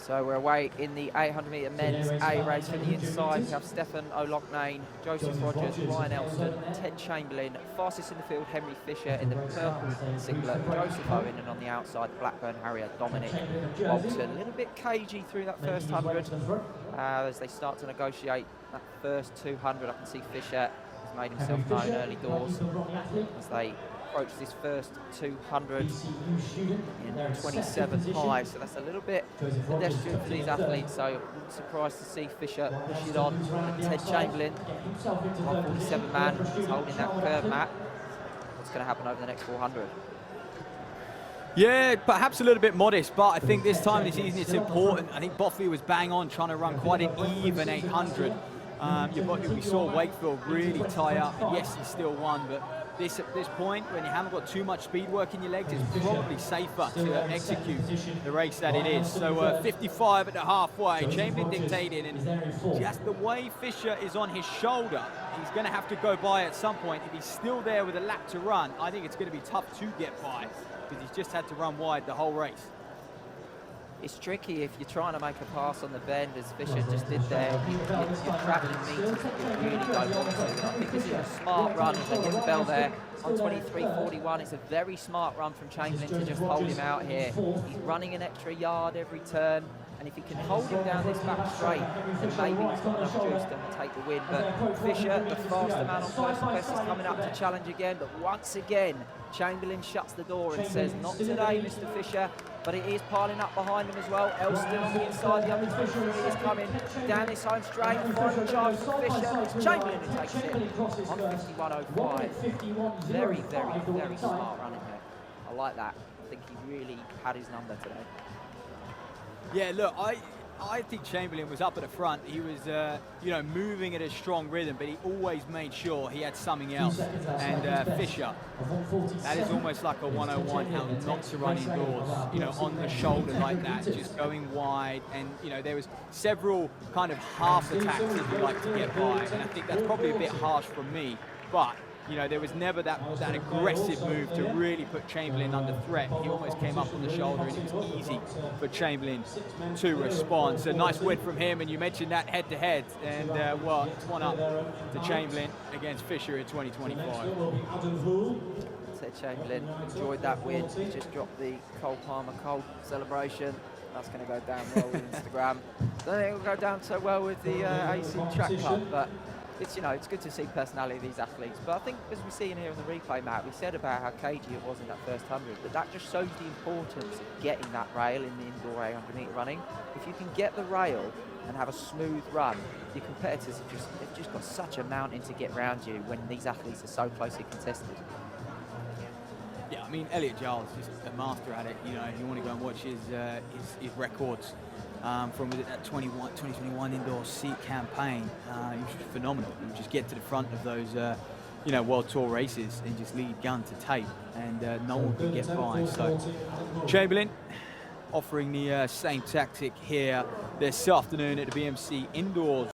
So we're away in the 800-metre men's A race from the inside. We have Stefan O'Loughnane, Joseph Rogers, Ryan Elston, Ted Chamberlain, fastest in the field, Henry Fisher in the purple singlet, Joseph Owen, and on the outside, Blackburn Harrier, Dominic Bolton. A little bit cagey through that first 100 as they start to negotiate that first 200. I can see Fisher has made himself known early doors as they approach this first 200 in 27 high, so that's a little bit pedestrian for these athletes, so I'm surprised to see Fisher push it on. And Ted Chamberlain, 147 man, is holding that curve, Matt. What's going to happen over the next 400? Yeah, perhaps a little bit modest, but I think this time this season it's important. I think Boffey was bang on trying to run quite an even 800. We saw Wakefield really tie up. Yes, he still won, but at this point, when you haven't got too much speed work in your legs, it's probably safer to execute the race that it is. So 55 at the halfway, Chamberlain dictating, and just the way Fisher is on his shoulder, he's going to have to go by at some point. If he's still there with a lap to run, I think it's going to be tough to get by, because he's just had to run wide the whole race. It's tricky if you're trying to make a pass on the bend, as Fisher just did there. You're travelling meters that you really don't want to. And I think this is a smart run as they get the bell there on 23.41. It's a very smart run from Chamberlain to just hold him out here. He's running an extra yard every turn, and if he can hold him down this back straight, then maybe he's got enough juice to take the win. But Fisher, the faster man on personal best, is coming up to challenge again. But once again, Chamberlain shuts the door and says, not today, Mr. Fisher. But it is piling up behind him as well. Elston on the inside, the under 23 is coming down this home straight. Final charge for Fisher. It's Chamberlain who takes it on 51.05. Very, very, very smart running here. I like that. I think he really had his number today. Yeah, look, I think Chamberlain was up at the front. He was, moving at a strong rhythm, but he always made sure he had something else. And Fisher, that is almost like a 101, how not to run indoors, on the shoulder like that, just going wide. And, there was several kind of half attacks, if you like, to get by. And I think that's probably a bit harsh from me, but there was never that aggressive move to really put Chamberlain under threat. He almost came up on the shoulder, and it was easy for Chamberlain to respond. So nice win from him, and you mentioned that head-to-head, and it's one up to Chamberlain against Fisher in 2025. Ted Chamberlain enjoyed that win. He just dropped the Cole Palmer Cole celebration. That's going to go down well with Instagram. I don't think it will go down so well with the AC Track Club, but it's good to see personality of these athletes. But I think, as we see in here on the replay, Matt, we said about how cagey it was in that first 100, but that just shows the importance of getting that rail in the indoor 800-metre running. If you can get the rail and have a smooth run, your competitors have just got such a mountain to get round you when these athletes are so closely contested. Yeah, I mean, Elliot Giles is just a master at it. If you want to go and watch his records from that 2021 indoor seat campaign, he was phenomenal. You just get to the front of those, World Tour races and just lead gun to tape, and no one could get by. So Chamberlain offering the same tactic here this afternoon at the BMC Indoors